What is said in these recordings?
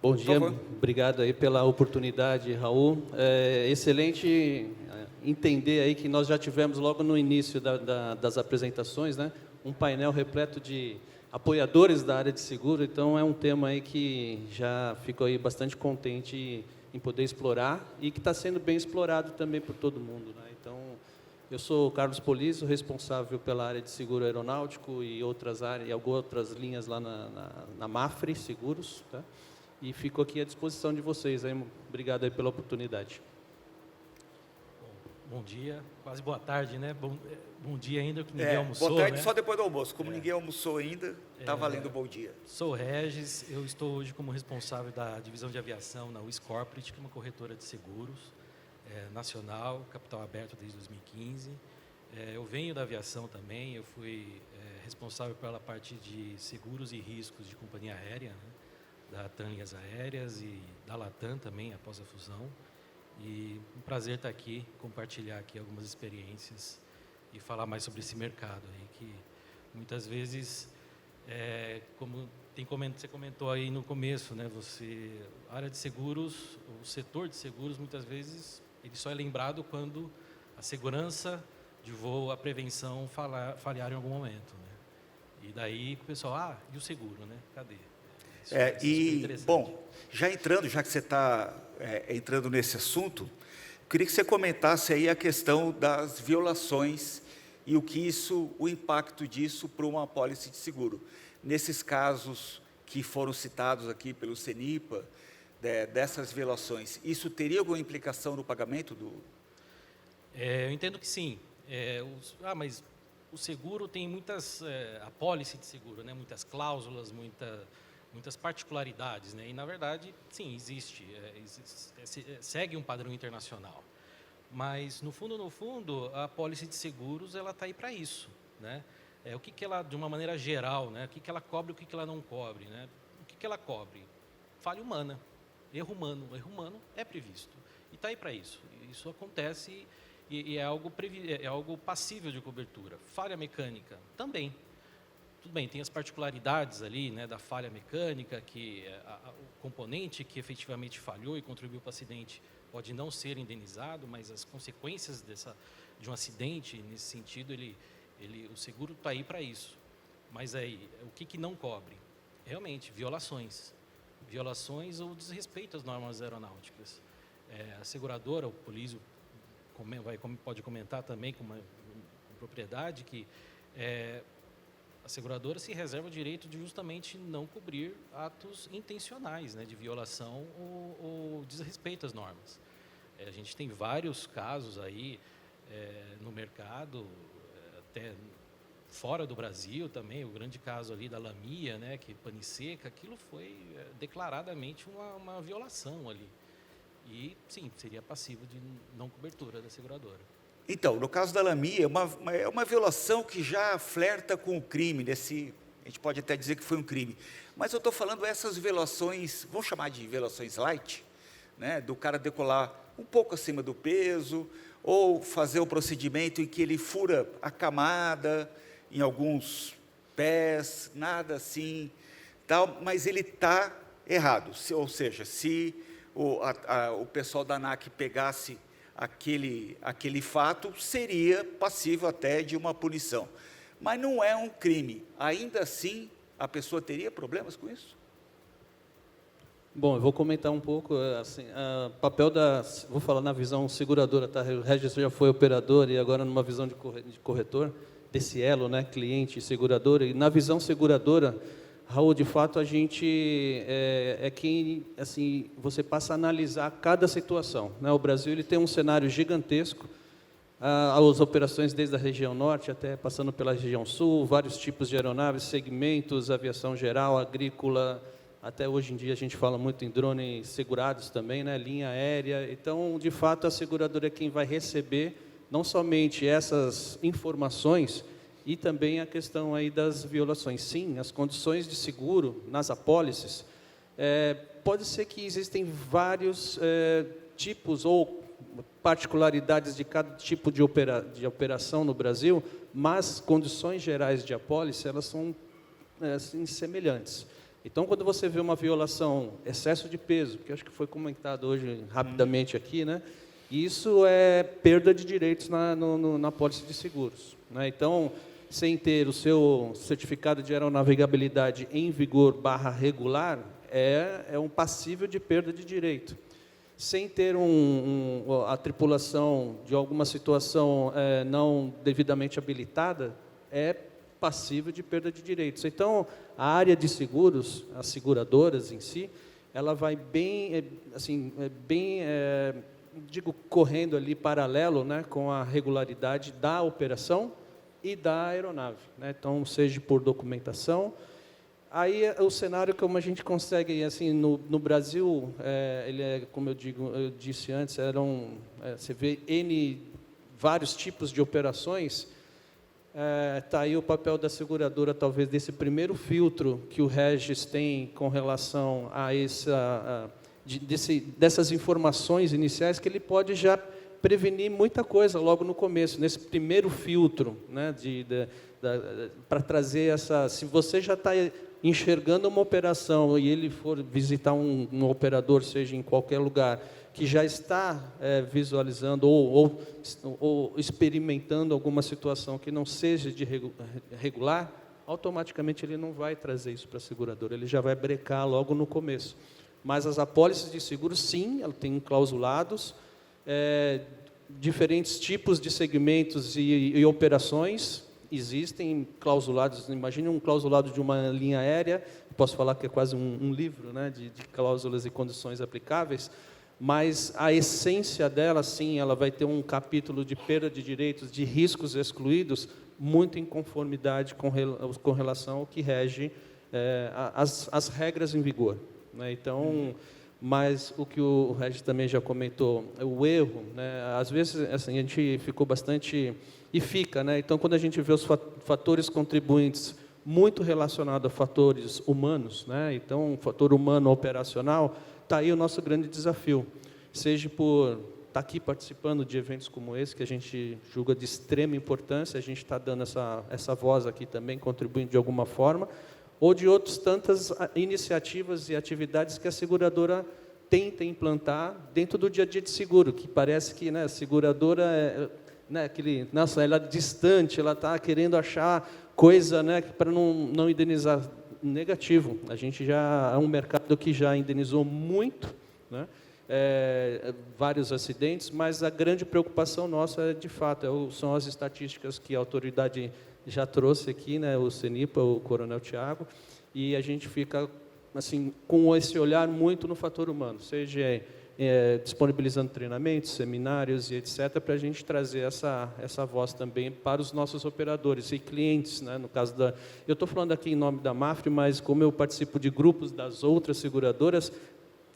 Bom dia, obrigado aí pela oportunidade, Raul. É excelente entender aí que nós já tivemos logo no início das apresentações, né, um painel repleto de apoiadores da área de seguro, então é um tema aí que já fico aí bastante contente em poder explorar e que está sendo bem explorado também por todo mundo, né? Então, eu sou o Carlos Polizo, responsável pela área de seguro aeronáutico e outras áreas, e algumas outras linhas lá na Mafre Seguros, tá? E fico aqui à disposição de vocês. Aí. Obrigado aí pela oportunidade. Bom dia, quase boa tarde, né? Bom dia ainda, que ninguém almoçou, boa tarde, né? Só depois do almoço. Como ninguém almoçou ainda, está valendo bom dia. Sou Regis, eu estou hoje como responsável da divisão de aviação na Wiz Corporate, que é uma corretora de seguros nacional, capital aberto desde 2015. Eu venho da aviação também, eu fui responsável pela parte de seguros e riscos de companhia aérea, né? Da TAM Linhas Aéreas e da Latam também, após a fusão. E um prazer estar aqui, compartilhar aqui algumas experiências e falar mais sobre esse mercado aí, que muitas vezes, como você comentou aí no começo, né, a área de seguros, o setor de seguros, muitas vezes, ele só é lembrado quando a segurança de voo, a prevenção falhar em algum momento, né? E daí o pessoal, e o seguro, né? Cadê? Bom, já que você está entrando nesse assunto, queria que você comentasse aí a questão das violações e o impacto disso para uma apólice de seguro. Nesses casos que foram citados aqui pelo CENIPA, dessas violações, isso teria alguma implicação no pagamento do... Eu entendo que sim. Mas o seguro tem muitas... apólice de seguro, né? Muitas cláusulas, muitas particularidades, né? E, na verdade, sim, existe, segue um padrão internacional. Mas, no fundo, a apólice de seguros ela está aí para isso, né? O que ela, de uma maneira geral, né? O que ela cobre, o que ela não cobre, né? O que ela cobre? Falha humana, erro humano é previsto. E está aí para isso. Isso acontece e é algo passível de cobertura. Falha mecânica, também. Tudo bem, tem as particularidades ali, né, da falha mecânica, que o componente que efetivamente falhou e contribuiu para o acidente pode não ser indenizado, mas as consequências de um acidente, nesse sentido, o seguro está aí para isso. Mas aí, o que não cobre? Realmente, violações ou desrespeito às normas aeronáuticas. A seguradora, o Polizo pode comentar também com propriedade que a seguradora se reserva o direito de justamente não cobrir atos intencionais, né, de violação ou desrespeito às normas. A gente tem vários casos aí no mercado, até fora do Brasil também, o grande caso ali da Lamia, né, que pane seca, aquilo foi declaradamente uma violação ali. E, sim, seria passivo de não cobertura da seguradora. Então, no caso da Lamia, é uma violação que já flerta com o crime, a gente pode até dizer que foi um crime. Mas eu estou falando essas violações, vamos chamar de violações light, né, do cara decolar um pouco acima do peso, ou fazer o procedimento em que ele fura a camada em alguns pés, nada assim, tal, mas ele está errado. Ou seja, se o pessoal da ANAC pegasse aquele fato, seria passível até de uma punição. Mas não é um crime. Ainda assim, a pessoa teria problemas com isso? Bom, eu vou comentar um pouco, assim, vou falar na visão seguradora, tá? O Regis já foi operador e agora numa visão de corretor, desse elo, né, cliente e seguradora. E na visão seguradora, Raul, de fato, a gente quem, assim, você passa a analisar cada situação, né? O Brasil ele tem um cenário gigantesco, as operações desde a região norte até passando pela região sul, vários tipos de aeronaves, segmentos, aviação geral, agrícola, até hoje em dia a gente fala muito em drones segurados também, né? Linha aérea. Então, de fato, a seguradora é quem vai receber não somente essas informações, e também a questão aí das violações. Sim, as condições de seguro nas apólices, pode ser que existem vários tipos ou particularidades de cada tipo de operação no Brasil, mas condições gerais de apólice, elas são assim, semelhantes. Então, quando você vê uma violação, excesso de peso, que eu acho que foi comentado hoje rapidamente aqui, né? Isso é perda de direitos na apólice de seguros, né? Então, sem ter o seu certificado de aeronavegabilidade em vigor /regular, é um passível de perda de direito. Sem ter a tripulação de alguma situação não devidamente habilitada, é passível de perda de direitos. Então, a área de seguros, as seguradoras em si, ela vai bem, correndo ali paralelo, né, com a regularidade da operação e da aeronave, né? Então, seja por documentação. Aí, o cenário como a gente consegue, assim, no Brasil, ele é, como eu disse antes, você vê vários tipos de operações. Está aí o papel da seguradora, talvez, desse primeiro filtro que o Regis tem com relação a dessas informações iniciais, que ele pode já prevenir muita coisa logo no começo, nesse primeiro filtro, né, para trazer essa... Se você já está enxergando uma operação e ele for visitar um operador, seja em qualquer lugar, que já está visualizando ou experimentando alguma situação que não seja de regular, automaticamente ele não vai trazer isso para a seguradora, ele já vai brecar logo no começo. Mas as apólices de seguro, sim, ela tem clausulados, diferentes tipos de segmentos e operações existem clausulados. Imagine um clausulado de uma linha aérea, posso falar que é quase um livro, né, de cláusulas e condições aplicáveis, mas a essência dela, sim, ela vai ter um capítulo de perda de direitos, de riscos excluídos, muito em conformidade com relação ao que rege as regras em vigor, né? Então, mas o que o Regis também já comentou, o erro, né, às vezes assim, a gente ficou bastante, e fica, né? Então, quando a gente vê os fatores contribuintes muito relacionados a fatores humanos, né? Então, o fator humano operacional, está aí o nosso grande desafio, seja por estar aqui participando de eventos como esse, que a gente julga de extrema importância, a gente está dando essa voz aqui também, contribuindo de alguma forma, ou de outras tantas iniciativas e atividades que a seguradora tenta implantar dentro do dia a dia de seguro, que parece que, né, a seguradora nossa, ela é distante, ela está querendo achar coisa, né, para não indenizar. Negativo, a gente já é um mercado que já indenizou muito, né, vários acidentes, mas a grande preocupação nossa, de fato, são as estatísticas que a autoridade já trouxe aqui, né, o CENIPA, o Coronel Tiago, e a gente fica assim, com esse olhar muito no fator humano, seja disponibilizando treinamentos, seminários e etc., para a gente trazer essa voz também para os nossos operadores e clientes, né? No caso eu estou falando aqui em nome da Mafre, mas como eu participo de grupos das outras seguradoras,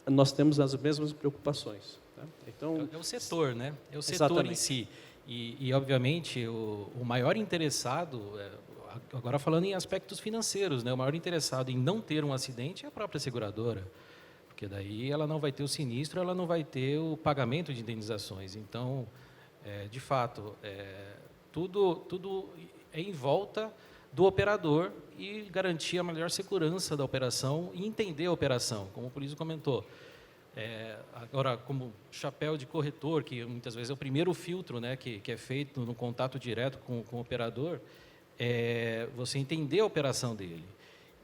nós temos as mesmas preocupações, tá? Então, é o setor, né? É o setor exatamente. Em si. E obviamente, o maior interessado, agora falando em aspectos financeiros, né? O maior interessado em não ter um acidente é a própria seguradora, porque daí ela não vai ter o sinistro, ela não vai ter o pagamento de indenizações. Então, de fato, tudo é em volta do operador e garantir a melhor segurança da operação e entender a operação, como o Polício comentou. Agora, como chapéu de corretor, que muitas vezes é o primeiro filtro, né, que é feito no contato direto com o operador, você entender a operação dele.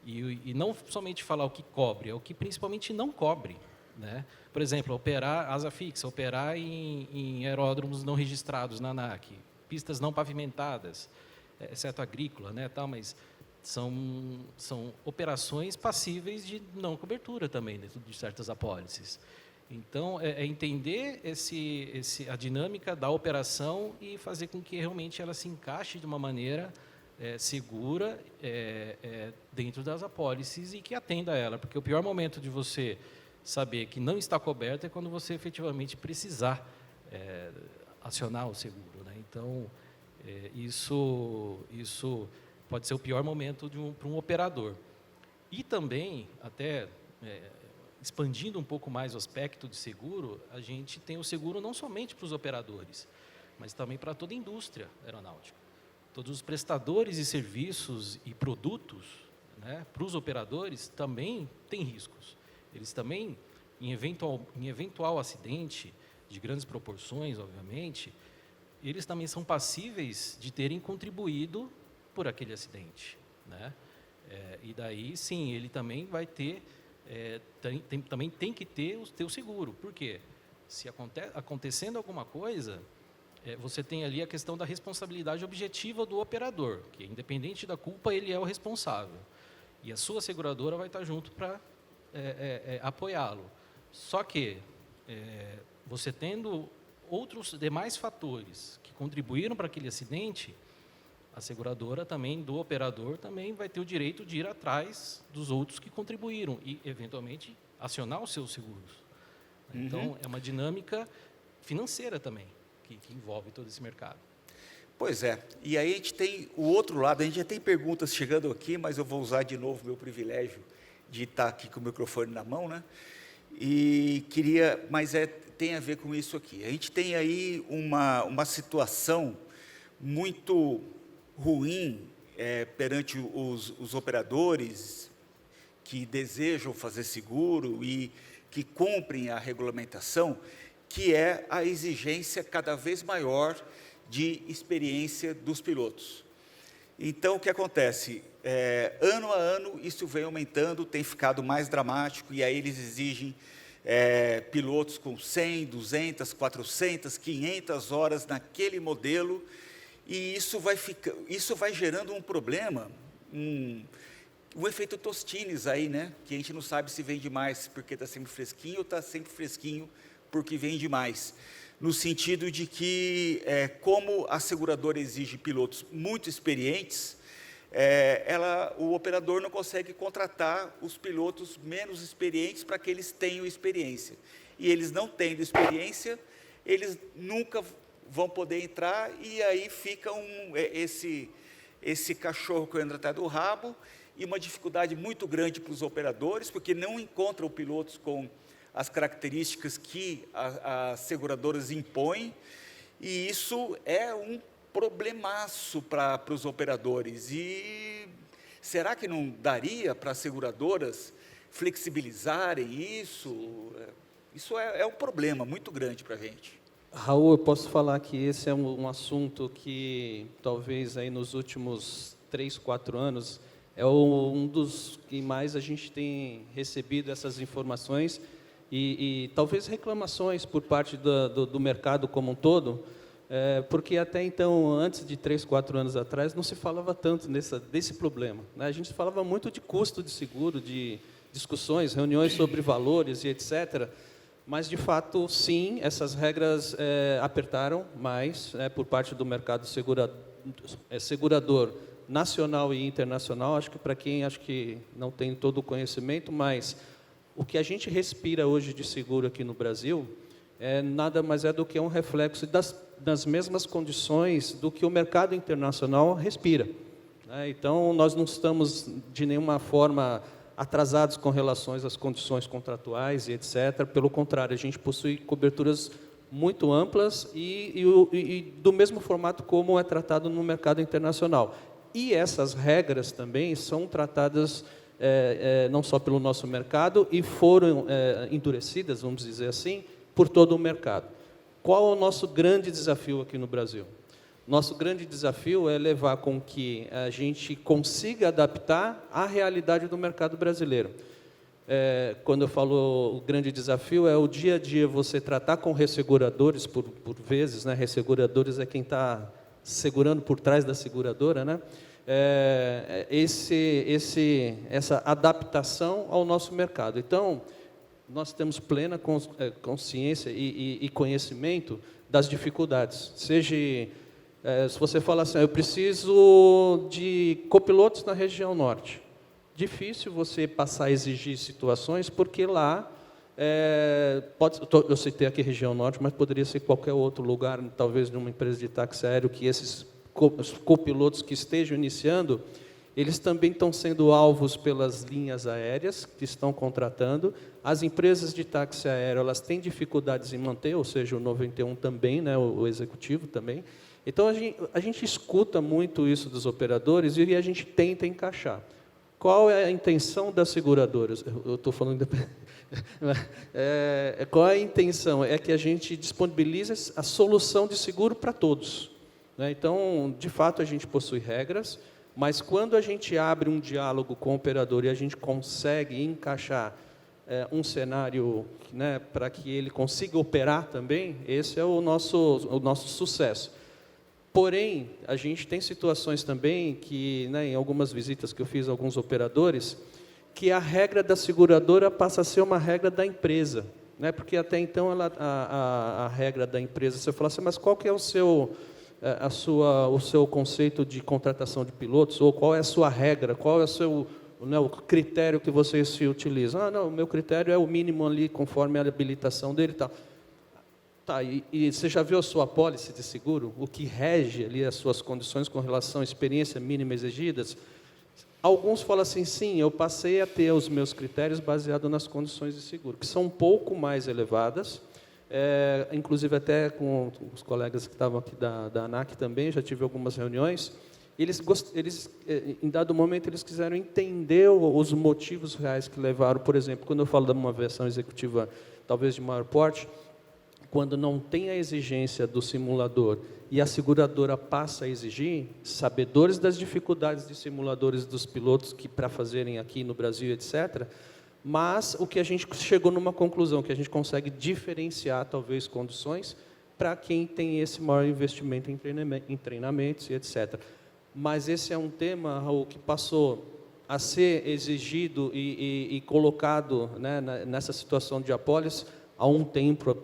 E não somente falar o que cobre, é o que principalmente não cobre, né? Por exemplo, operar asa fixa, operar em aeródromos não registrados na ANAC, pistas não pavimentadas, exceto agrícola, né, tal, mas são operações passíveis de não cobertura também dentro de certas apólices. Então, entender a dinâmica da operação e fazer com que realmente ela se encaixe de uma maneira segura dentro das apólices e que atenda a ela, porque o pior momento de você saber que não está coberto é quando você efetivamente precisar acionar o seguro, né? Então, isso pode ser o pior momento para um operador. E também, até expandindo um pouco mais o aspecto de seguro, a gente tem o seguro não somente para os operadores, mas também para toda a indústria aeronáutica. Todos os prestadores de serviços e produtos, né, para os operadores, também tem riscos. Eles também, em eventual acidente, de grandes proporções, obviamente, eles também são passíveis de terem contribuído por aquele acidente, né? E daí, sim, ele também vai ter, também tem que ter o teu seguro. Por quê? Se acontecendo alguma coisa, você tem ali a questão da responsabilidade objetiva do operador, que independente da culpa, ele é o responsável. E a sua seguradora vai estar junto para apoiá-lo. Só que, você tendo outros demais fatores que contribuíram para aquele acidente, a seguradora também, do operador, também vai ter o direito de ir atrás dos outros que contribuíram e, eventualmente, acionar os seus seguros. Então, é uma dinâmica financeira também, que envolve todo esse mercado. Pois é. E aí a gente tem o outro lado, a gente já tem perguntas chegando aqui, mas eu vou usar de novo meu privilégio de estar aqui com o microfone na mão, né? E queria, mas tem a ver com isso aqui. A gente tem aí uma situação muito ruim perante os operadores que desejam fazer seguro e que cumprem a regulamentação, que é a exigência cada vez maior de experiência dos pilotos. Então, o que acontece? Ano a ano, isso vem aumentando, tem ficado mais dramático, e aí eles exigem pilotos com 100, 200, 400, 500 horas naquele modelo, e isso vai gerando um problema, o efeito Tostines aí, né? Que a gente não sabe se vende mais porque está sempre fresquinho ou está sempre fresquinho porque vende mais. No sentido de que, como a seguradora exige pilotos muito experientes, o operador não consegue contratar os pilotos menos experientes para que eles tenham experiência. E eles não tendo experiência, eles nunca vão poder entrar, e aí fica esse cachorro que entra atrás do rabo, e uma dificuldade muito grande para os operadores, porque não encontram pilotos com as características que as seguradoras impõem, e isso é um problemaço para os operadores. E será que não daria para as seguradoras flexibilizarem isso? Isso é um problema muito grande para a gente. Raul, eu posso falar que esse é um assunto que talvez aí nos últimos 3, 4 anos é um dos que mais a gente tem recebido essas informações e talvez reclamações por parte do mercado como um todo, porque até então, antes de 3, 4 anos atrás, não se falava tanto desse problema, né? A gente falava muito de custo de seguro, de discussões, reuniões sobre valores e etc., mas, de fato, sim, essas regras apertaram mais por parte do mercado segurador nacional e internacional. Acho que para quem não tem todo o conhecimento, mas o que a gente respira hoje de seguro aqui no Brasil nada mais é do que um reflexo das mesmas condições do que o mercado internacional respira, né? Então, nós não estamos de nenhuma forma atrasados com relação às condições contratuais e etc. Pelo contrário, a gente possui coberturas muito amplas e do mesmo formato como é tratado no mercado internacional. E essas regras também são tratadas não só pelo nosso mercado e foram endurecidas, vamos dizer assim, por todo o mercado. Qual é o nosso grande desafio aqui no Brasil? Nosso grande desafio é levar com que a gente consiga adaptar à realidade do mercado brasileiro. Quando eu falo o grande desafio, é o dia a dia você tratar com resseguradores, por vezes, né? Resseguradores é quem está segurando por trás da seguradora, né? Essa adaptação ao nosso mercado. Então, nós temos plena consciência e conhecimento das dificuldades. Seja, se você fala assim, eu preciso de copilotos na região norte. Difícil você passar a exigir situações, porque lá, eu citei aqui região norte, mas poderia ser qualquer outro lugar, talvez numa empresa de táxi aéreo, que esses copilotos que estejam iniciando, eles também estão sendo alvos pelas linhas aéreas que estão contratando. As empresas de táxi aéreo, elas têm dificuldades em manter, ou seja, o 91 também, né, o executivo também. Então, a gente escuta muito isso dos operadores e a gente tenta encaixar. qual é a intenção das seguradoras? Eu estou falando... qual é a intenção? É que a gente disponibilize a solução de seguro para todos, né? Então, de fato, a gente possui regras, mas quando a gente abre um diálogo com o operador e a gente consegue encaixar um cenário, né, para que ele consiga operar também, esse é o nosso sucesso. Porém, a gente tem situações também que, né, em algumas visitas que eu fiz a alguns operadores, que a regra da seguradora passa a ser uma regra da empresa, né? Porque até então a regra da empresa, você fala assim, mas qual que é o seu conceito de contratação de pilotos, ou qual é a sua regra, qual é o seu, né, o critério que vocês se utilizam? Ah, não, o meu critério é o mínimo ali, conforme a habilitação dele e tal. Tá, e você já viu a sua apólice de seguro? O que rege ali as suas condições com relação à experiência mínima exigidas? Alguns falam assim, sim, eu passei a ter os meus critérios baseados nas condições de seguro, que são um pouco mais elevadas, inclusive até com os colegas que estavam aqui da ANAC também, já tive algumas reuniões, eles, em dado momento, eles quiseram entender os motivos reais que levaram, por exemplo, quando eu falo de uma versão executiva, talvez de maior porte, quando não tem a exigência do simulador e a seguradora passa a exigir, sabedores das dificuldades de simuladores dos pilotos que para fazerem aqui no Brasil, etc., mas o que a gente chegou numa conclusão, que a gente consegue diferenciar, talvez, condições para quem tem esse maior investimento em treinamentos e etc. Mas esse é um tema, Raul, que passou a ser exigido e colocado, né, nessa situação de apólice há um tempo,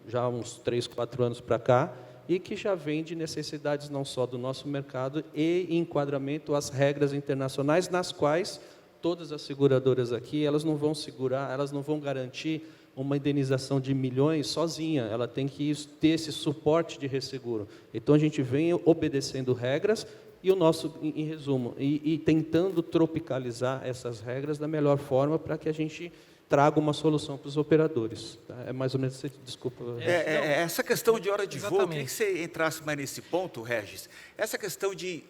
já uns 3, 4 anos para cá, e que já vem de necessidades não só do nosso mercado e enquadramento às regras internacionais, nas quais todas as seguradoras aqui, elas não vão segurar, elas não vão garantir uma indenização de milhões sozinha, ela tem que ter esse suporte de resseguro. Então, a gente vem obedecendo regras e o nosso, em resumo, e tentando tropicalizar essas regras da melhor forma para que a gente traga uma solução para os operadores. Tá? É mais ou menos, desculpa. Essa questão de hora de voo, eu queria Exatamente. que você entrasse mais nesse ponto, Regis. Essa questão de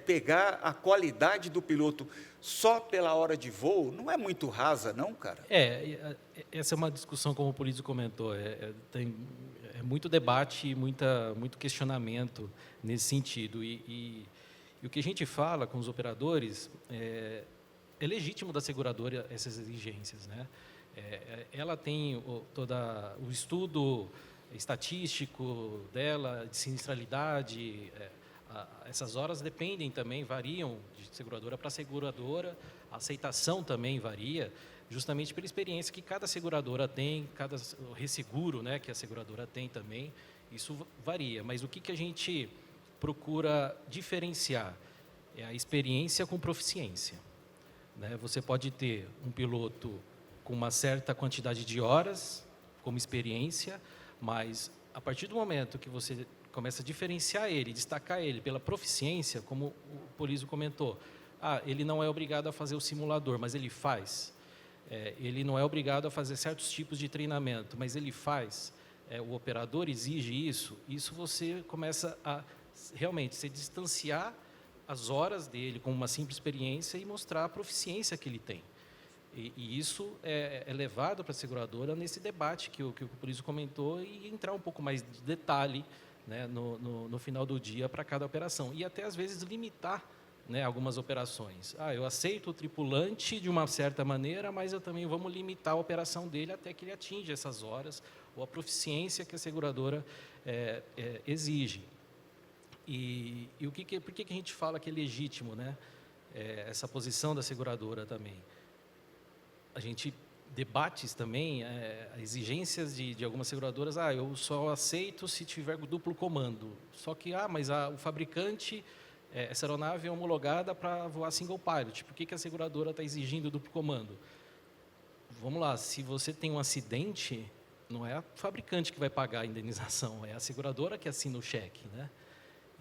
pegar a qualidade do piloto só pela hora de voo, não é muito rasa, não, cara? Essa é uma discussão, como o Polizio comentou, tem muito debate, muito questionamento nesse sentido. E o que a gente fala com os operadores é legítimo da seguradora essas exigências, né? Ela tem todo o estudo estatístico dela, de sinistralidade, essas horas dependem também, variam de seguradora para seguradora, a aceitação também varia, justamente pela experiência que cada seguradora tem, cada resseguro, né, que a seguradora tem também, isso varia. Mas o que a gente procura diferenciar é a experiência com proficiência, né? Você pode ter um piloto com uma certa quantidade de horas como experiência, mas a partir do momento que você começa a diferenciar ele, destacar ele pela proficiência, como o Polizio comentou, ele não é obrigado a fazer o simulador, mas ele faz. Ele não é obrigado a fazer certos tipos de treinamento, mas ele faz. O operador exige isso você começa a realmente se distanciar as horas dele com uma simples experiência e mostrar a proficiência que ele tem. E isso é levado para a seguradora nesse debate que o Polizio comentou e entrar um pouco mais de detalhe, né, no final do dia para cada operação. E até, às vezes, limitar, né, algumas operações. Eu aceito o tripulante de uma certa maneira, mas eu também vamos limitar a operação dele até que ele atinja essas horas ou a proficiência que a seguradora exige. E por que a gente fala que é legítimo, né, essa posição da seguradora também? A gente debate também exigências de algumas seguradoras. Eu só aceito se tiver duplo comando. Só que, mas o fabricante, essa aeronave é homologada para voar single pilot. Por que a seguradora está exigindo duplo comando? Vamos lá, se você tem um acidente, não é o fabricante que vai pagar a indenização, é a seguradora que assina o cheque, né?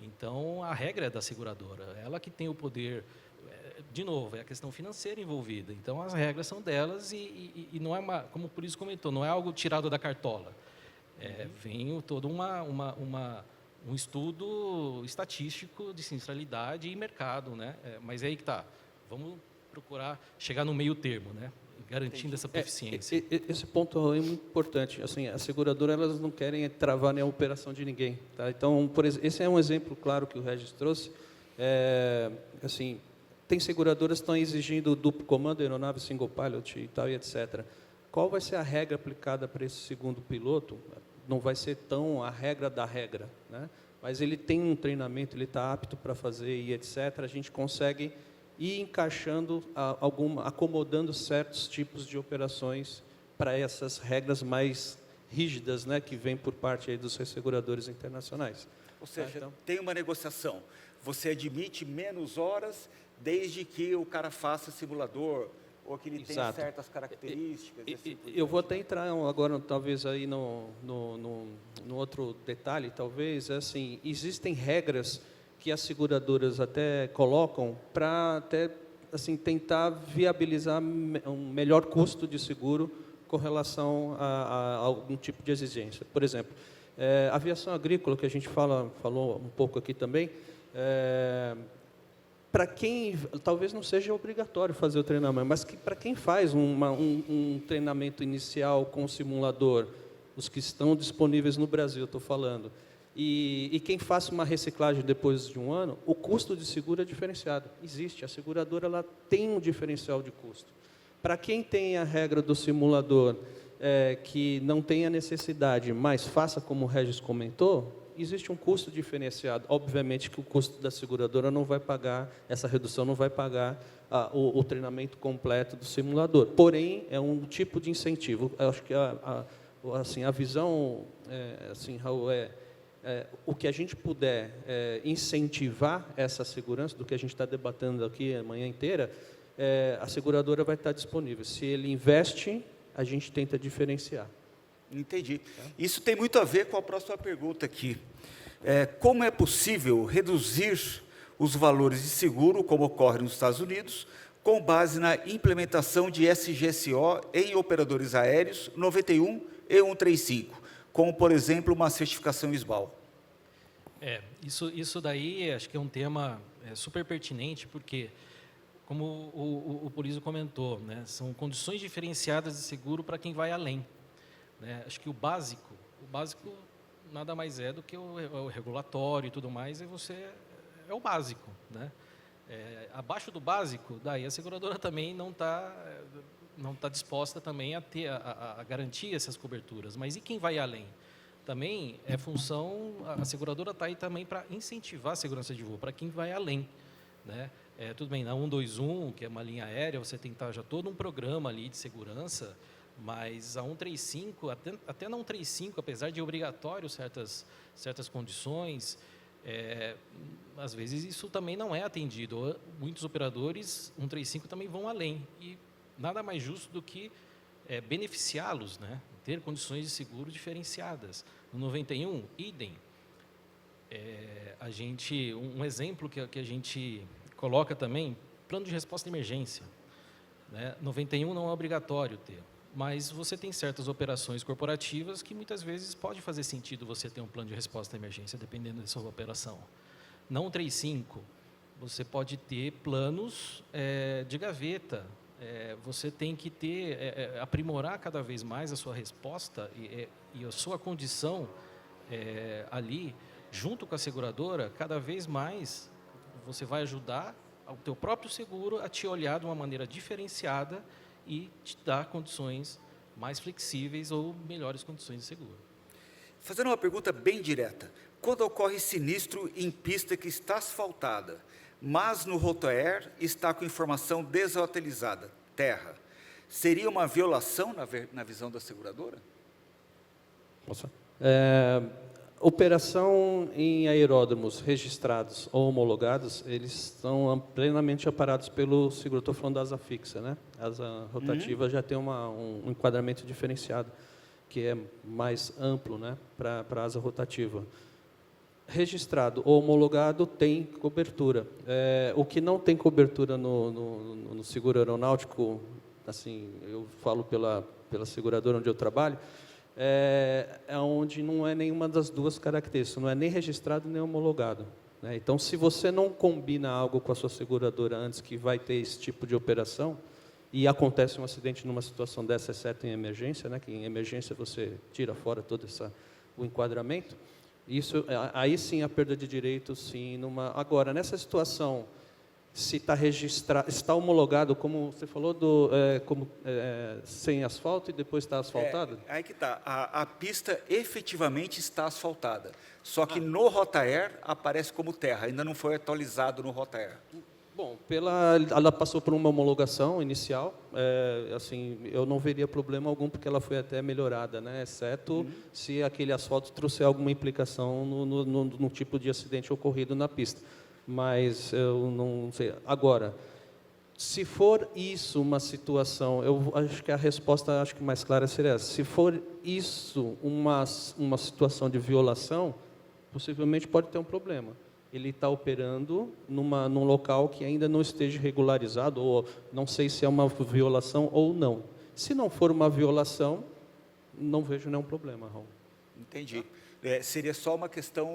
Então, a regra é da seguradora, ela que tem o poder. De novo, é a questão financeira envolvida. Então, as regras são delas e não é como o Polizio comentou, não é algo tirado da cartola. Vem todo um estudo estatístico de sinistralidade e mercado, né? Mas é aí que está. Vamos procurar chegar no meio termo, né? Garantindo essa proficiência. Esse ponto é muito importante. Assim, as seguradoras elas não querem travar nem a operação de ninguém. Tá? Então, esse é um exemplo claro que o Regis trouxe. Assim, tem seguradoras que estão exigindo duplo comando, aeronave single pilot e tal, e etc. Qual vai ser a regra aplicada para esse segundo piloto? Não vai ser tão a regra da regra, né? Mas ele tem um treinamento, ele está apto para fazer e etc. A gente consegue ir encaixando, acomodando certos tipos de operações para essas regras mais rígidas, né, que vêm por parte aí dos resseguradores internacionais. Ou seja, tem uma negociação. Você admite menos horas desde que o cara faça simulador ou que ele tenha certas características. Eu vou até entrar agora, talvez, aí no outro detalhe, talvez, assim, existem regras que as seguradoras até colocam para até assim, tentar viabilizar um melhor custo de seguro com relação a algum tipo de exigência. Por exemplo, aviação agrícola, que a gente falou um pouco aqui também, para quem, talvez não seja obrigatório fazer o treinamento, mas para quem faz um treinamento inicial com simulador, os que estão disponíveis no Brasil, estou falando, e quem faça uma reciclagem depois de um ano, o custo de seguro é diferenciado. Existe, a seguradora ela tem um diferencial de custo. Para quem tem a regra do simulador, que não tem a necessidade, mas faça como o Regis comentou, existe um custo diferenciado. Obviamente que o custo da seguradora não vai pagar, essa redução não vai pagar o treinamento completo do simulador. Porém, é um tipo de incentivo. Eu acho que assim, a visão, assim, Raul, o que a gente puder incentivar essa segurança, do que a gente está debatendo aqui a manhã inteira, a seguradora vai estar disponível. Se ele investe, a gente tenta diferenciar. Entendi. Isso tem muito a ver com a próxima pergunta aqui. Como é possível reduzir os valores de seguro, como ocorre nos Estados Unidos, com base na implementação de SGSO em operadores aéreos 91 e 135, como, por exemplo, uma certificação SBAL? Isso daí acho que é um tema super pertinente, porque, como o Polizio comentou, né, são condições diferenciadas de seguro para quem vai além. Né? Acho que o básico nada mais é do que o regulatório e tudo mais, é o básico. Né? Abaixo do básico, daí a seguradora também não está disposta também a garantir essas coberturas. Mas e quem vai além? Também é função, a seguradora está aí também para incentivar a segurança de voo, para quem vai além. Né? Tudo bem, na 121, que é uma linha aérea, você tem que estar já todo um programa ali de segurança, mas a 135, até na 135, apesar de obrigatório certas condições, às vezes isso também não é atendido. Muitos operadores 135 também vão além, e nada mais justo do que beneficiá-los, né? Ter condições de seguro diferenciadas. No 91, idem. Um exemplo que a gente coloca também, plano de resposta à emergência. Né? 91 não é obrigatório ter, mas você tem certas operações corporativas que muitas vezes pode fazer sentido você ter um plano de resposta à emergência, dependendo da sua operação. Na 135, você pode ter planos de gaveta. Você tem que aprimorar cada vez mais a sua resposta e a sua condição ali, junto com a seguradora, cada vez mais você vai ajudar o teu próprio seguro a te olhar de uma maneira diferenciada e te dar condições mais flexíveis ou melhores condições de seguro. Fazendo uma pergunta bem direta, quando ocorre sinistro em pista que está asfaltada, mas no rotor está com informação desatualizada, terra, seria uma violação na visão da seguradora? Nossa. Operação em aeródromos registrados ou homologados, eles estão plenamente amparados pelo seguro. Estou falando da asa fixa, né? A asa rotativa já tem um enquadramento diferenciado, que é mais amplo, né, para a asa rotativa. Registrado ou homologado tem cobertura. O que não tem cobertura no seguro aeronáutico, assim, eu falo pela seguradora onde eu trabalho, onde não é nenhuma das duas características, não é nem registrado nem homologado. né? Então, se você não combina algo com a sua seguradora antes que vai ter esse tipo de operação, e acontece um acidente numa situação dessa, exceto em emergência, né, que em emergência você tira fora todo o enquadramento, isso, aí sim a perda de direito, sim. Agora, nessa situação, se está registrado, está homologado, como você falou, sem asfalto e depois está asfaltado? Aí que está, a pista efetivamente está asfaltada, só que no Rotaer aparece como terra, ainda não foi atualizado no Rotaer. Bom, ela passou por uma homologação inicial, assim, eu não veria problema algum, porque ela foi até melhorada, né? Exceto se aquele asfalto trouxer alguma implicação no tipo de acidente ocorrido na pista. Mas eu não sei. Agora, se for isso uma situação, eu acho que a resposta mais clara seria essa. Se for isso uma situação de violação, possivelmente pode ter um problema. Ele está operando num local que ainda não esteja regularizado, ou não sei se é uma violação ou não. Se não for uma violação, não vejo nenhum problema, Raul. Entendi. Seria só uma questão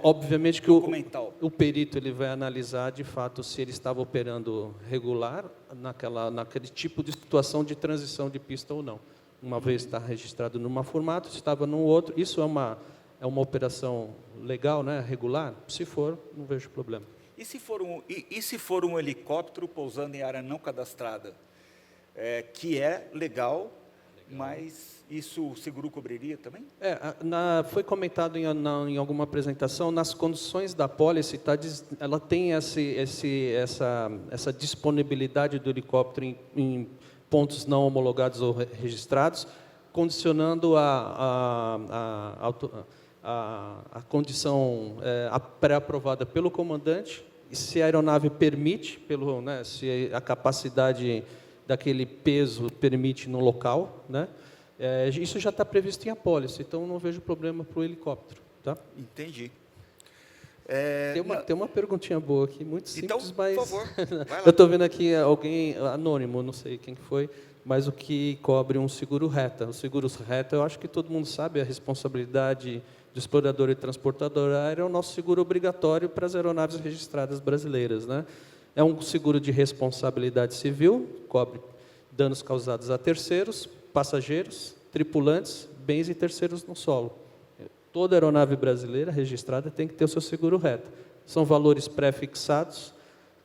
obviamente que documental. o perito ele vai analisar, de fato, se ele estava operando regular naquele tipo de situação de transição de pista ou não. Uma vez está registrado num formato, estava no outro. Isso é uma operação legal, né, regular? Se for, não vejo problema. E se for um helicóptero pousando em área não cadastrada, que é legal, mas isso o seguro cobriria também? Foi comentado em alguma apresentação, nas condições da pólice, ela tem essa disponibilidade do helicóptero em pontos não homologados ou registrados, condicionando a condição pré-aprovada pelo comandante, e se a aeronave permite, se a capacidade daquele peso permite no local, né? Isso já está previsto em apólice, então não vejo problema para o helicóptero. Tá? Entendi. Tem uma perguntinha boa aqui, muito simples, então, mas... por favor, vai lá. Eu estou vendo aqui alguém anônimo, não sei quem foi, mas o que cobre um seguro reta. O seguro reta, eu acho que todo mundo sabe, a responsabilidade do explorador e transportador aéreo é o nosso seguro obrigatório para as aeronaves registradas brasileiras, né? É um seguro de responsabilidade civil, cobre danos causados a terceiros, passageiros, tripulantes, bens e terceiros no solo. Toda aeronave brasileira registrada tem que ter o seu seguro reta. São valores pré-fixados,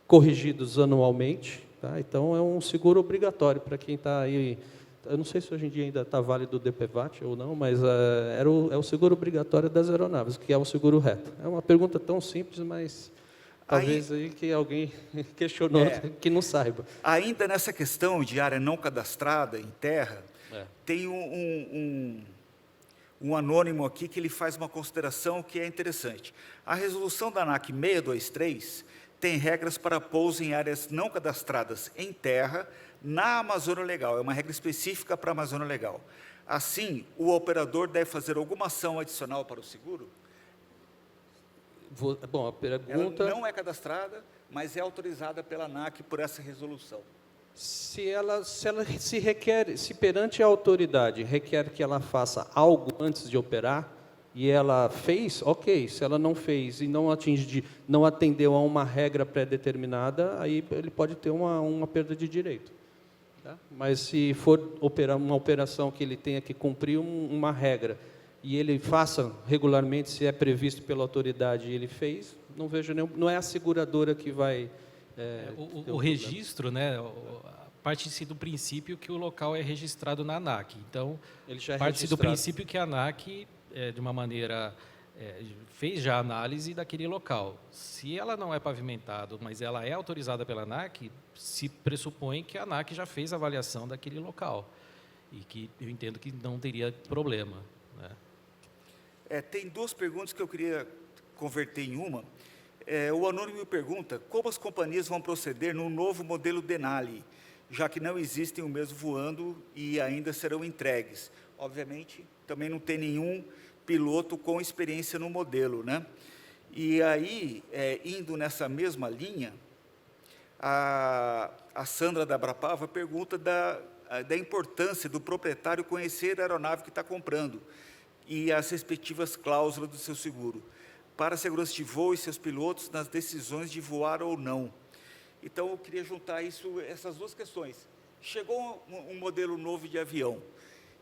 corrigidos anualmente, tá? Então é um seguro obrigatório para quem está aí. Eu não sei se hoje em dia ainda está válido o DPVAT ou não, mas é o seguro obrigatório das aeronaves, que é o seguro reta. É uma pergunta tão simples, mas talvez aí que alguém questionou que não saiba. Ainda nessa questão de área não cadastrada em terra, tem um anônimo aqui que ele faz uma consideração que é interessante. A resolução da ANAC 623 tem regras para pouso em áreas não cadastradas em terra na Amazônia Legal. É uma regra específica para a Amazônia Legal. Assim, o operador deve fazer alguma ação adicional para o seguro? Bom, a pergunta... Ela não é cadastrada, mas é autorizada pela ANAC por essa resolução. Se perante a autoridade requer que ela faça algo antes de operar, e ela fez, ok. Se ela não fez e não atendeu a uma regra pré-determinada, aí ele pode ter uma perda de direito. Tá? Mas se for uma operação que ele tenha que cumprir uma regra, e ele faça regularmente, se é previsto pela autoridade e ele fez, não vejo nenhum... Não é a seguradora que vai... o registro, né, parte-se do princípio que o local é registrado na ANAC. Então, parte-se do princípio que a ANAC, de uma maneira, fez já a análise daquele local. Se ela não é pavimentado, mas ela é autorizada pela ANAC, se pressupõe que a ANAC já fez a avaliação daquele local. E que eu entendo que não teria problema, né? Tem duas perguntas que eu queria converter em uma. O anônimo pergunta como as companhias vão proceder no novo modelo Denali, já que não existem o mesmo voando e ainda serão entregues. Obviamente, também não tem nenhum piloto com experiência no modelo, né? E aí, indo nessa mesma linha, a Sandra da Abrapava pergunta da importância do proprietário conhecer a aeronave que está comprando e as respectivas cláusulas do seu seguro. para a segurança de voo e seus pilotos nas decisões de voar ou não. Então, eu queria juntar essas duas questões. Chegou um modelo novo de avião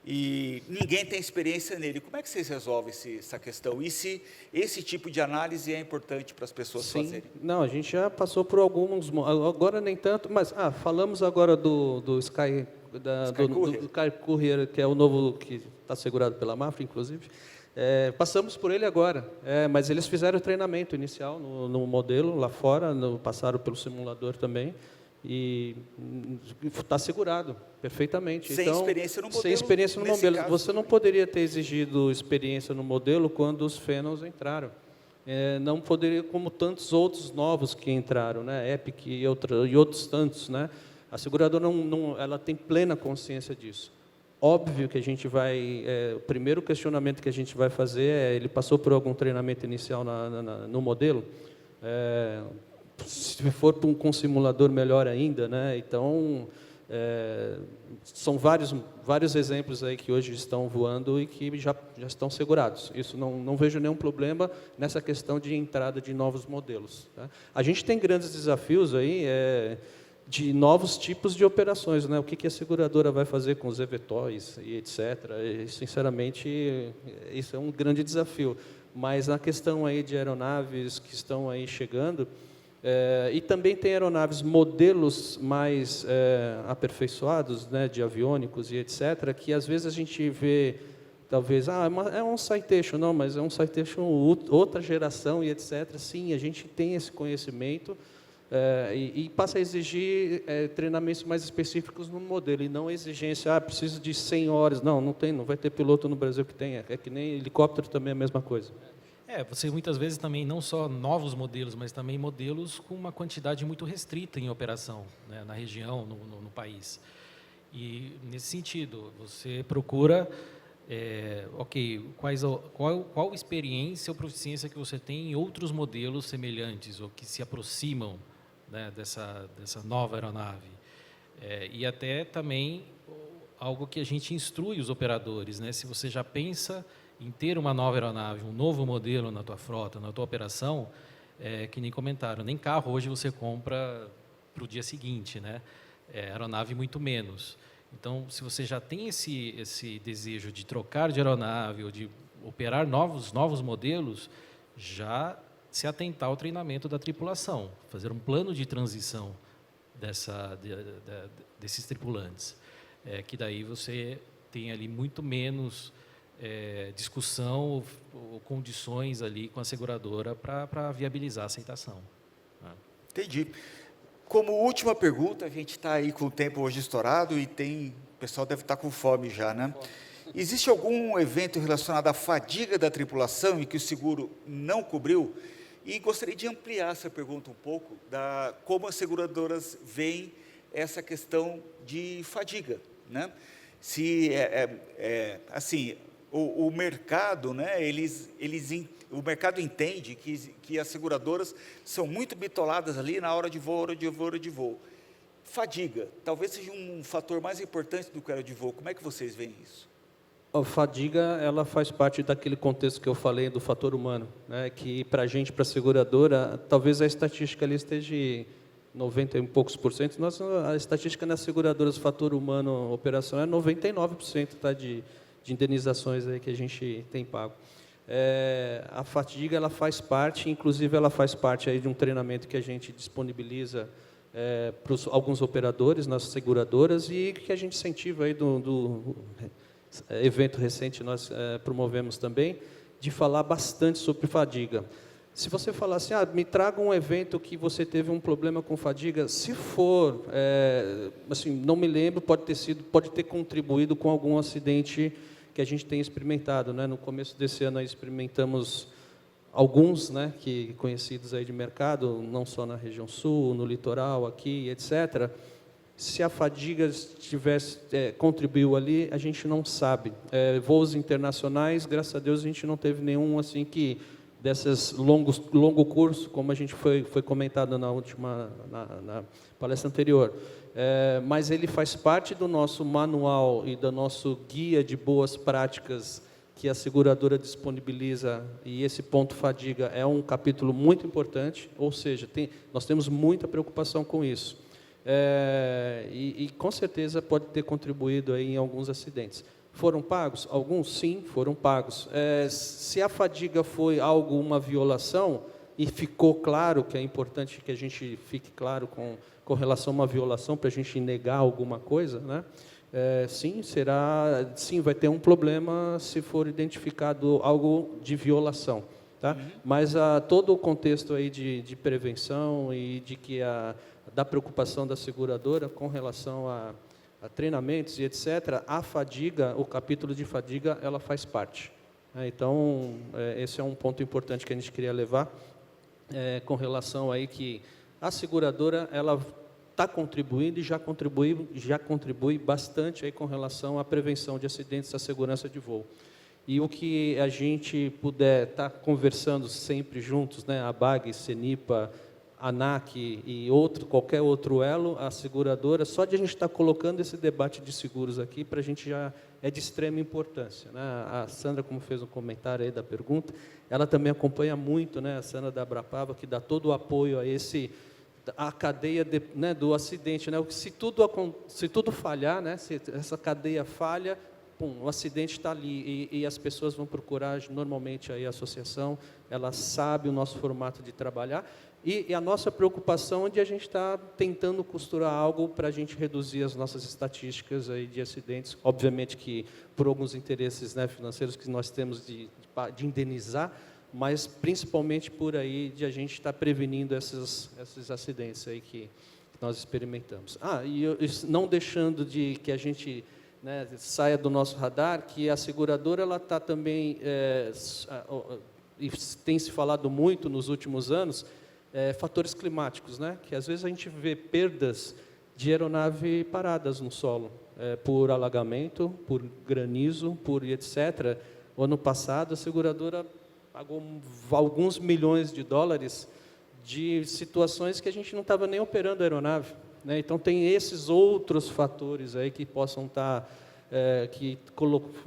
e ninguém tem experiência nele. Como é que vocês resolvem essa questão? E se esse tipo de análise é importante para as pessoas fazerem? Não, a gente já passou por alguns, agora nem tanto, mas falamos agora do Sky, do Sky Courier, que é o novo, que está segurado pela Mafra, inclusive. Passamos por ele agora, mas eles fizeram o treinamento inicial no modelo lá fora, passaram pelo simulador também, e está segurado perfeitamente. Sem experiência no modelo. Sem experiência no modelo. Caso, você não poderia ter exigido experiência no modelo quando os Phenom entraram. Não poderia, como tantos outros novos que entraram, né? Epic e outros tantos, né? A seguradora ela tem plena consciência disso. Óbvio que a gente vai, o primeiro questionamento que a gente vai fazer ele passou por algum treinamento inicial no modelo? Se for com simulador, melhor ainda, né? Então, são vários exemplos aí que hoje estão voando e que já estão segurados. Isso não vejo nenhum problema nessa questão de entrada de novos modelos, tá? A gente tem grandes desafios aí, de novos tipos de operações, né? O que a seguradora vai fazer com os eVTOLs e etc. E, sinceramente, isso é um grande desafio. Mas na questão aí de aeronaves que estão aí chegando, e também tem aeronaves, modelos mais aperfeiçoados, né, de aviônicos e etc., que às vezes a gente vê, talvez, é um Citation, não, mas é um Citation outra geração e etc. Sim, a gente tem esse conhecimento, e passa a exigir treinamentos mais específicos no modelo, e não a exigência, preciso de 100 horas. Não vai ter piloto no Brasil que tenha. É que nem helicóptero também é a mesma coisa. Você muitas vezes também, não só novos modelos, mas também modelos com uma quantidade muito restrita em operação, né, na região, no país. E, nesse sentido, você procura, qual experiência ou proficiência que você tem em outros modelos semelhantes, ou que se aproximam, né, dessa nova aeronave. E até também algo que a gente instrui os operadores, né? Se você já pensa em ter uma nova aeronave, um novo modelo na tua frota, na tua operação, que nem comentaram, nem carro hoje você compra para o dia seguinte, né? Aeronave muito menos. Então, se você já tem esse desejo de trocar de aeronave ou de operar novos modelos, já se atentar ao treinamento da tripulação, fazer um plano de transição desses tripulantes, que daí você tem ali muito menos discussão ou condições ali com a seguradora para viabilizar a aceitação. Entendi. Como última pergunta, a gente está aí com o tempo hoje estourado e o pessoal deve estar com fome já, né? Existe algum evento relacionado à fadiga da tripulação e que o seguro não cobriu? E gostaria de ampliar essa pergunta um pouco, como as seguradoras veem essa questão de fadiga, né? Se, assim, o mercado, né, o mercado entende que as seguradoras são muito bitoladas ali na hora de voo. Fadiga, talvez seja um fator mais importante do que a hora de voo. Como é que vocês veem isso? A fadiga, ela faz parte daquele contexto que eu falei do fator humano, né? Que para a gente, para a seguradora, talvez a estatística ali esteja 90 e poucos por cento. A estatística nas seguradoras, fator humano, operação, é 99%, tá, de indenizações aí que a gente tem pago. A fadiga, ela faz parte, inclusive ela faz parte aí de um treinamento que a gente disponibiliza para alguns operadores nas seguradoras e que a gente incentiva aí do evento recente, nós promovemos também, de falar bastante sobre fadiga. Se você falar assim, me traga um evento que você teve um problema com fadiga, se for, assim, não me lembro, pode ter contribuído com algum acidente que a gente tem experimentado, né? No começo desse ano, experimentamos alguns, né, conhecidos aí de mercado, não só na região sul, no litoral, aqui, etc. Se a fadiga contribuiu ali, a gente não sabe. Voos internacionais, graças a Deus, a gente não teve nenhum assim desses longo curso, como a gente foi comentado na palestra anterior. Mas ele faz parte do nosso manual e do nosso guia de boas práticas que a seguradora disponibiliza, e esse ponto fadiga é um capítulo muito importante, ou seja, nós temos muita preocupação com isso. E com certeza pode ter contribuído aí em alguns acidentes. Foram pagos? Alguns, sim, foram pagos. Se a fadiga foi uma violação, e ficou claro, que é importante que a gente fique claro com relação a uma violação, para a gente negar alguma coisa, né? Sim, vai ter um problema se for identificado algo de violação, tá? Mas todo o contexto aí de prevenção e da preocupação da seguradora com relação a treinamentos e etc., a fadiga, o capítulo de fadiga, ela faz parte. Então, esse é um ponto importante que a gente queria levar, com relação aí que a seguradora, ela está contribuindo e já contribui bastante aí com relação à prevenção de acidentes, à segurança de voo. E o que a gente puder estar conversando sempre juntos, né, a ABAG, CENIPA, ANAC e qualquer outro elo, a seguradora, só de a gente estar colocando esse debate de seguros aqui, para a gente já é de extrema importância, né? A Sandra, como fez um comentário aí da pergunta, ela também acompanha muito, né, a Sandra da Abrapava, que dá todo o apoio a cadeia né, do acidente, né? Se tudo falhar, né, se essa cadeia falha, o acidente está ali e as pessoas vão procurar normalmente aí a associação, ela sabe o nosso formato de trabalhar e a nossa preocupação é de a gente estar tentando costurar algo para a gente reduzir as nossas estatísticas aí de acidentes, obviamente que por alguns interesses, né, financeiros que nós temos de indenizar, mas principalmente por aí de a gente estar prevenindo esses acidentes aí que nós experimentamos. Não deixando de que a gente, né, saia do nosso radar, que a seguradora ela está também, e tem se falado muito nos últimos anos, fatores climáticos, né, que às vezes a gente vê perdas de aeronave paradas no solo, por alagamento, por granizo, por etc. O ano passado a seguradora pagou alguns milhões de dólares de situações que a gente não estava nem operando a aeronave, né? Então, tem esses outros fatores aí que possam estar,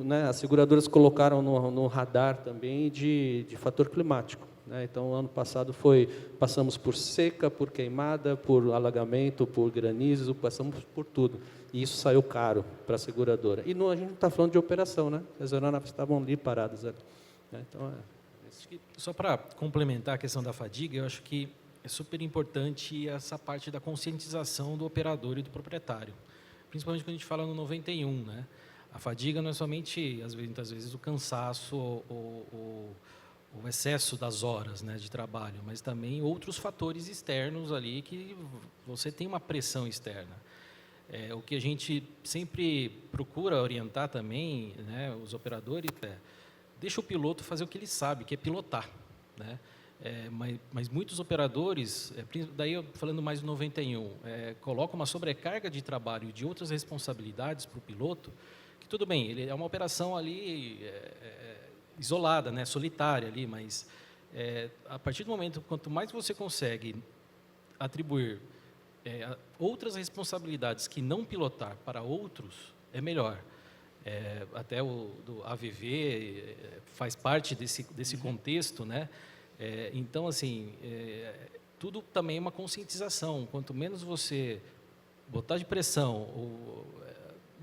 né, as seguradoras colocaram no radar também de fator climático, né? Então, ano passado passamos por seca, por queimada, por alagamento, por granizo, passamos por tudo. E isso saiu caro para a seguradora. E a gente não está falando de operação, né? As aeronaves estavam ali paradas, né? Então, só para complementar a questão da fadiga, eu acho que é super importante essa parte da conscientização do operador e do proprietário, principalmente quando a gente fala no 91, né? A fadiga não é somente, muitas vezes, o cansaço, o excesso das horas, né, de trabalho, mas também outros fatores externos ali que você tem uma pressão externa. O que a gente sempre procura orientar também, né, os operadores, deixa o piloto fazer o que ele sabe, que é pilotar, né? Mas muitos operadores, daí eu falando mais do 91, colocam uma sobrecarga de trabalho e de outras responsabilidades para o piloto, que tudo bem, ele é uma operação ali isolada, né, solitária ali, mas a partir do momento, quanto mais você consegue atribuir outras responsabilidades que não pilotar para outros, é melhor. Até do AVV faz parte desse contexto, né? Então, assim, tudo também é uma conscientização. Quanto menos você botar de pressão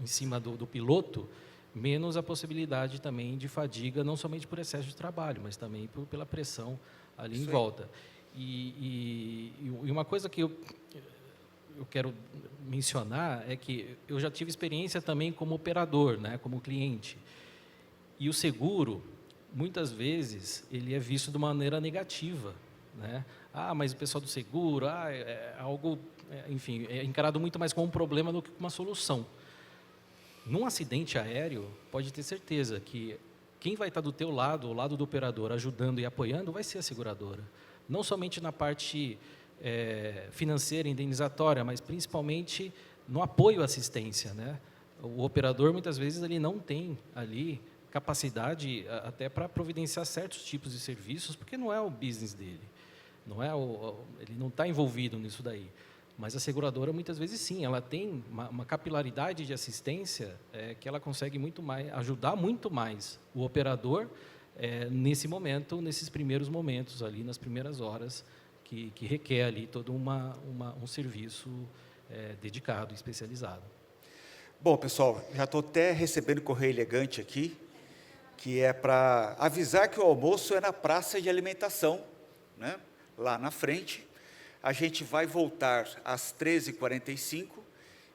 em cima do piloto, menos a possibilidade também de fadiga, não somente por excesso de trabalho, mas também pela pressão ali em volta. E uma coisa que eu quero mencionar é que eu já tive experiência também como operador, né, como cliente. E o seguro, muitas vezes, ele é visto de maneira negativa, né? Mas o pessoal do seguro, algo, enfim, é encarado muito mais como um problema do que uma solução. Num acidente aéreo, pode ter certeza que quem vai estar do teu lado, ao lado do operador, ajudando e apoiando, vai ser a seguradora. Não somente na parte financeira, indenizatória, mas principalmente no apoio à assistência, né? O operador, muitas vezes, ele não tem ali capacidade até para providenciar certos tipos de serviços, porque não é o business dele, ele não está envolvido nisso daí. Mas a seguradora, muitas vezes, sim, ela tem uma capilaridade de assistência que ela consegue muito mais, ajudar muito mais o operador nesse momento, nesses primeiros momentos, ali nas primeiras horas, que requer ali todo um serviço dedicado, especializado. Bom, pessoal, já estou até recebendo correio elegante aqui, que é para avisar que o almoço é na praça de alimentação, né? Lá na frente. A gente vai voltar às 13h45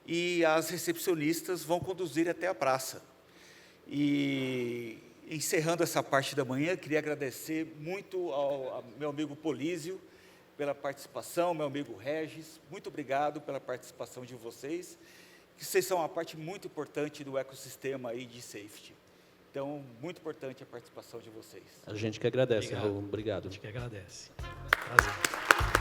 e as recepcionistas vão conduzir até a praça. E, encerrando essa parte da manhã, queria agradecer muito ao meu amigo Polísio pela participação, meu amigo Regis, muito obrigado pela participação de vocês, que vocês são uma parte muito importante do ecossistema aí de safety. Então, muito importante a participação de vocês. A gente que agradece, Obrigado. Raul. Obrigado. A gente que agradece. Prazer.